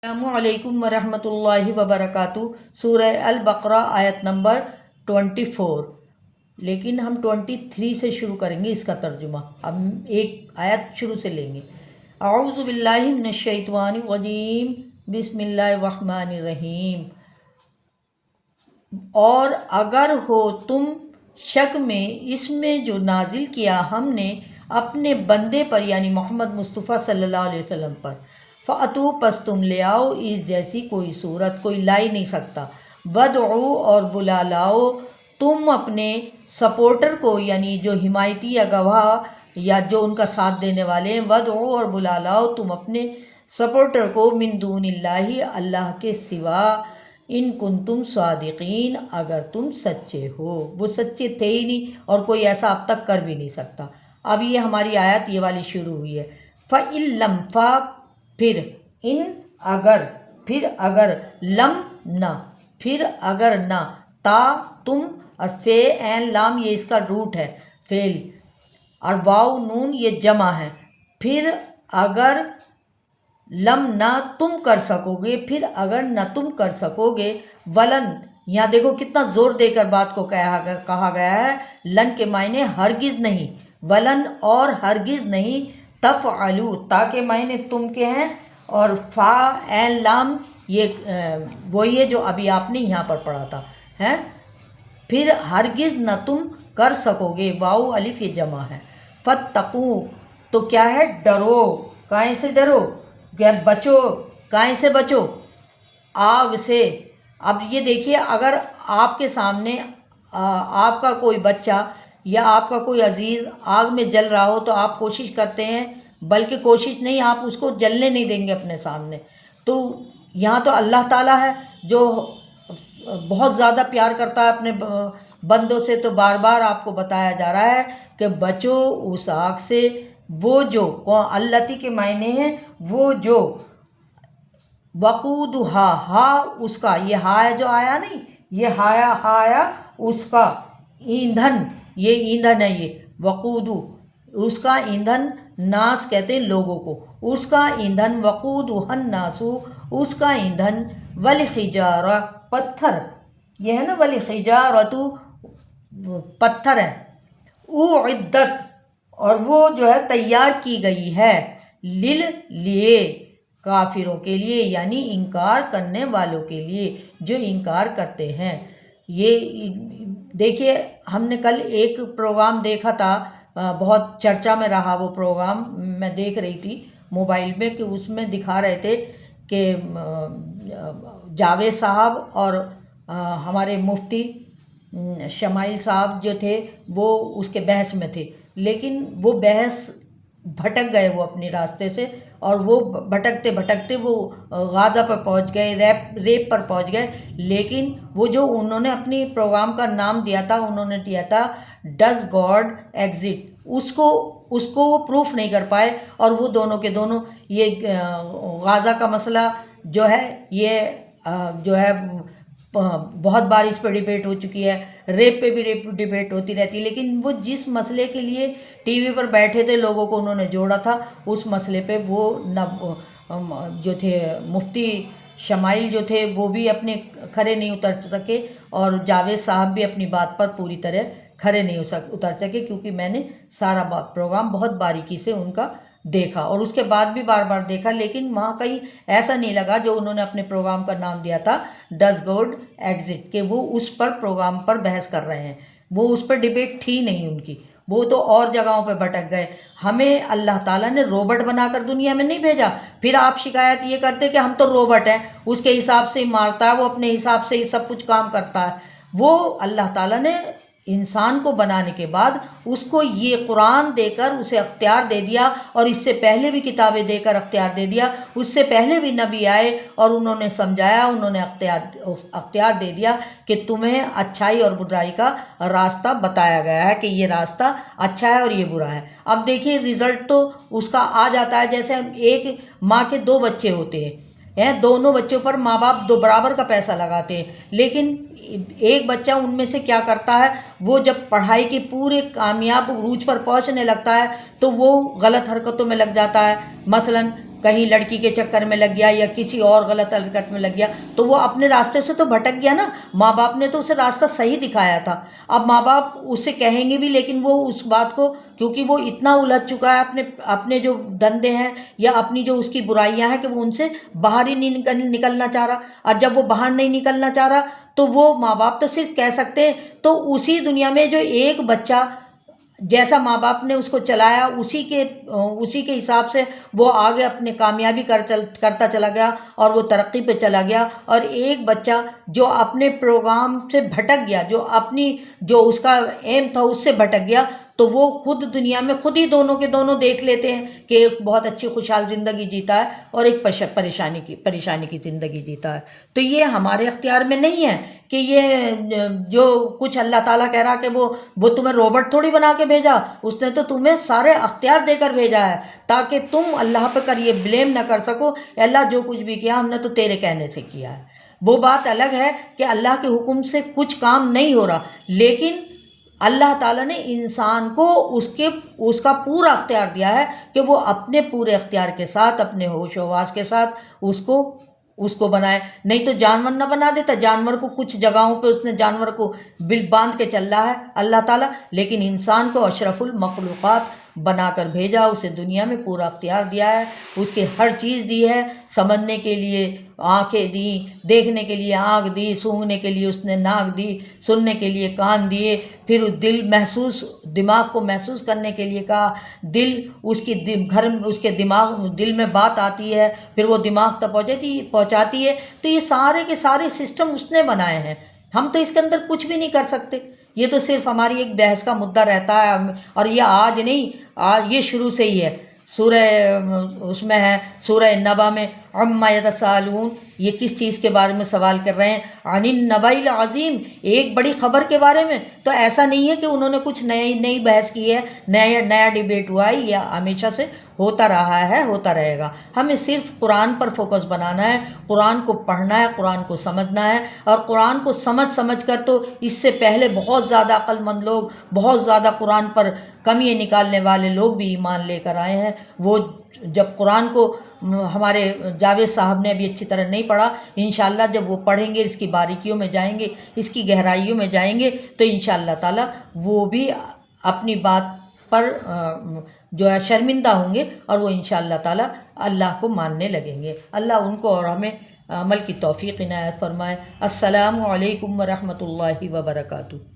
السلام علیکم ورحمۃ اللہ وبرکاتہ۔ سورہ البقرہ آیت نمبر 24، لیکن ہم 23 سے شروع کریں گے اس کا ترجمہ۔ اب ایک آیت شروع سے لیں گے۔ اعوذ باللہ من الشیطان الرجیم، بسم اللہ الرحمن الرحیم۔ اور اگر ہو تم شک میں اس میں جو نازل کیا ہم نے اپنے بندے پر، یعنی محمد مصطفیٰ صلی اللہ علیہ وسلم پر، فَأْتُوا پس تم لے آؤ اس جیسی کوئی صورت، کوئی لا ہی نہیں سکتا۔ وَادْعُوا اور بلا لاؤ تم اپنے سپورٹر کو، یعنی جو حمایتی یا گواہ یا جو ان کا ساتھ دینے والے ہیں۔ وَادْعُوا اور بلا لاؤ تم اپنے سپورٹر کو، من دون اللہ اللہ کے سوا، ان کنتم صادقین اگر تم سچے ہو۔ وہ سچے تھے ہی نہیں اور کوئی ایسا اب تک کر بھی نہیں سکتا۔ اب یہ ہماری آیت یہ والی شروع ہوئی ہے۔ فَإِن لَمْ پھر ان اگر، پھر اگر، لم نہ، پھر اگر نہ، تا تم، اور فے این لام یہ اس کا روٹ ہے فعل، اور واو نون یہ جمع ہے۔ پھر اگر لم نہ تم کر سکو گے، پھر اگر نہ تم کر سکو گے، ولن، یہاں دیکھو کتنا زور دے کر بات کو کہا گیا ہے۔ لن کے معنی ہرگز نہیں، ولن اور ہرگز نہیں، تفعلوا تا کے معنی تم کے ہیں، اور فا این لام یہ وہی ہے جو ابھی آپ نے یہاں پر پڑھا تھا ہے۔ پھر ہرگز نہ تم کر سکو گے، واو الف یہ جمع ہے۔ فاتقوا تو کیا ہے، ڈرو، کائیں سے ڈرو، بچو، کائیں سے بچو، آگ سے۔ اب یہ دیکھیے، اگر آپ کے سامنے آپ کا کوئی بچہ یا آپ کا کوئی عزیز آگ میں جل رہا ہو تو آپ کوشش کرتے ہیں، بلکہ کوشش نہیں، آپ اس کو جلنے نہیں دیں گے اپنے سامنے۔ تو یہاں تو اللہ تعالیٰ ہے جو بہت زیادہ پیار کرتا ہے اپنے بندوں سے، تو بار بار آپ کو بتایا جا رہا ہے کہ بچو اس آگ سے، وہ جو التی کے معنی ہیں وہ جو، وقودھا ہا اس کا، یہ ہا ہے جو آیا نہیں، یہ ہایا ہایا اس کا، ایندھن یہ ایندھن ہے، یہ وقودو اس کا ایندھن، ناس کہتے ہیں لوگوں کو، اس کا ایندھن، وقودھا الناس اس کا ایندھن، والحجارہ پتھر، یہ ہے نا والحجارۃ پتھر ہے، اعدت اور وہ جو ہے تیار کی گئی ہے، لیے کافروں کے لیے، یعنی انکار کرنے والوں کے لیے جو انکار کرتے ہیں۔ یہ دیکھیے، ہم نے کل ایک پروگرام دیکھا تھا، بہت چرچا میں رہا وہ پروگرام، میں دیکھ رہی تھی موبائل میں، کہ اس میں دکھا رہے تھے کہ جاوید صاحب اور ہمارے مفتی شمائل صاحب جو تھے وہ اس کے بحث میں تھے، لیکن وہ بحث بھٹک گئے وہ اپنے راستے سے، اور وہ بھٹکتے بھٹکتے وہ غازہ پر پہنچ گئے، ریپ پر پہنچ گئے۔ لیکن وہ جو انہوں نے اپنی پروگرام کا نام دیا تھا، انہوں نے دیا تھا ڈز گاڈ ایگزٹ، اس کو وہ پروف نہیں کر پائے، اور وہ دونوں کے دونوں یہ غازہ کا مسئلہ جو ہے، یہ جو ہے بہت بار اس پہ ڈیبیٹ ہو چکی ہے، ریپ پہ بھی ڈیبیٹ ہوتی رہتی ہے، لیکن وہ جس مسئلے کے لیے ٹی وی پر بیٹھے تھے، لوگوں کو انہوں نے جوڑا تھا، اس مسئلے پہ وہ جو تھے مفتی شمائل جو تھے وہ بھی اپنے کھرے نہیں اتر سکے، اور جاوید صاحب بھی اپنی بات پر پوری طرح کھرے نہیں اتر سکے، کیونکہ میں نے سارا پروگرام بہت باریکی سے ان کا دیکھا، اور اس کے بعد بھی بار بار دیکھا، لیکن وہاں کہیں ایسا نہیں لگا جو انہوں نے اپنے پروگرام کا نام دیا تھا ڈز گاڈ ایگزٹ، کہ وہ اس پر پروگرام پر بحث کر رہے ہیں، وہ اس پر ڈیبیٹ تھی نہیں ان کی، وہ تو اور جگہوں پہ بھٹک گئے۔ ہمیں اللہ تعالیٰ نے روبٹ بنا کر دنیا میں نہیں بھیجا، پھر آپ شکایت یہ کرتے کہ ہم تو روبٹ ہیں، اس کے حساب سے ہی مارتا ہے، وہ اپنے حساب سے ہی سب کچھ کام کرتا ہے۔ وہ اللہ تعالیٰ نے انسان کو بنانے کے بعد اس کو یہ قرآن دے کر اسے اختیار دے دیا، اور اس سے پہلے بھی کتابیں دے کر اختیار دے دیا، اس سے پہلے بھی نبی آئے اور انہوں نے سمجھایا، انہوں نے اختیار دے دیا کہ تمہیں اچھائی اور برائی کا راستہ بتایا گیا ہے، کہ یہ راستہ اچھا ہے اور یہ برا ہے۔ اب دیکھیے رزلٹ تو اس کا آ جاتا ہے، جیسے ایک ماں کے دو بچے ہوتے ہیں، دونوں بچوں پر ماں باپ دو برابر کا پیسہ لگاتے ہیں، لیکن ایک بچہ ان میں سے کیا کرتا ہے، وہ جب پڑھائی کے پورے کامیاب عروج پر پہنچنے لگتا ہے تو وہ غلط حرکتوں میں لگ جاتا ہے، مثلا کہیں لڑکی کے چکر میں لگ گیا یا کسی اور غلط حرکت میں لگ گیا تو وہ اپنے راستے سے تو بھٹک گیا نا. ماں باپ نے تو اسے راستہ صحیح دکھایا تھا. اب ماں باپ اسے کہیں گے بھی لیکن وہ اس بات کو، کیونکہ وہ اتنا الجھ چکا ہے اپنے جو دندے ہیں یا اپنی جو اس کی برائیاں ہیں کہ وہ ان سے باہر ہی نہیں نکلنا چاہ رہا. اور جب وہ باہر نہیں نکلنا چاہ رہا تو وہ ماں باپ تو صرف کہہ سکتے ہیں. تو اسی دنیا میں جو ایک بچہ جیسا ماں باپ نے اس کو چلایا اسی کے حساب سے وہ آگے اپنے کامیابی کرتا چلا گیا اور وہ ترقی پہ چلا گیا. اور ایک بچہ جو اپنے پروگرام سے بھٹک گیا، جو اس کا ایم تھا اس سے بھٹک گیا، تو وہ خود دنیا میں خود ہی دونوں کے دونوں دیکھ لیتے ہیں کہ ایک بہت اچھی خوشحال زندگی جیتا ہے اور ایک پریشانی کی زندگی جیتا ہے. تو یہ ہمارے اختیار میں نہیں ہے کہ یہ جو کچھ اللہ تعالیٰ کہہ رہا کہ وہ تمہیں روبوٹ تھوڑی بنا کے بھیجا، اس نے تو تمہیں سارے اختیار دے کر بھیجا ہے تاکہ تم اللہ پہ کر یہ بلیم نہ کر سکو اللہ جو کچھ بھی کیا ہم نے تو تیرے کہنے سے کیا ہے. وہ بات الگ ہے کہ اللہ کے حکم سے کچھ کام نہیں ہو رہا، لیکن اللہ تعالیٰ نے انسان کو اس کا پورا اختیار دیا ہے کہ وہ اپنے پورے اختیار کے ساتھ، اپنے ہوش و حواس کے ساتھ اس کو بنائے. نہیں تو جانور نہ بنا دیتا. جانور کو کچھ جگہوں پہ اس نے جانور کو بل باندھ کے چل رہا ہے اللہ تعالیٰ، لیکن انسان کو اشرف المخلوقات بنا کر بھیجا. اسے دنیا میں پورا اختیار دیا ہے، اس کے ہر چیز دی ہے. سمجھنے کے لیے آنکھیں دیں، دیکھنے کے لیے آنکھ دی، سونگھنے کے لیے اس نے ناک دی، سننے کے لیے کان دیے، پھر دماغ کو محسوس کرنے کے لیے کہا. اس کے دل میں بات آتی ہے پھر وہ دماغ تک پہنچاتی ہے. تو یہ سارے کے سارے سسٹم اس نے بنائے ہیں. ہم تو اس کے اندر کچھ بھی نہیں کر سکتے. یہ تو صرف ہماری ایک بحث کا مدعا رہتا ہے، اور یہ آج نہیں، یہ شروع سے ہی ہے. اس میں ہے سورہ نبا میں عما یتساءلون، یہ کس چیز کے بارے میں سوال کر رہے ہیں؟ عن النبأ العظیم، ایک بڑی خبر کے بارے میں. تو ایسا نہیں ہے کہ انہوں نے کچھ نئی بحث کی ہے، نیا ڈیبیٹ ہوا ہے. یہ ہمیشہ سے ہوتا رہا ہے، ہوتا رہے گا. ہمیں صرف قرآن پر فوکس بنانا ہے، قرآن کو پڑھنا ہے، قرآن کو سمجھنا ہے. اور قرآن کو سمجھ کر تو اس سے پہلے بہت زیادہ عقل مند لوگ، بہت زیادہ قرآن پر کمیاں نکالنے والے لوگ بھی ایمان لے کر آئے ہیں. وہ جب قرآن کو ہمارے جاوید صاحب نے ابھی اچھی طرح نہیں پڑھا، انشاءاللہ جب وہ پڑھیں گے، اس کی باریکیوں میں جائیں گے، اس کی گہرائیوں میں جائیں گے، تو انشاءاللہ تعالی وہ بھی اپنی بات پر جو ہے شرمندہ ہوں گے اور وہ انشاءاللہ تعالی اللہ کو ماننے لگیں گے. اللہ ان کو اور ہمیں عمل کی توفیق عنایت فرمائے. السلام علیکم ورحمۃ اللہ وبرکاتہ.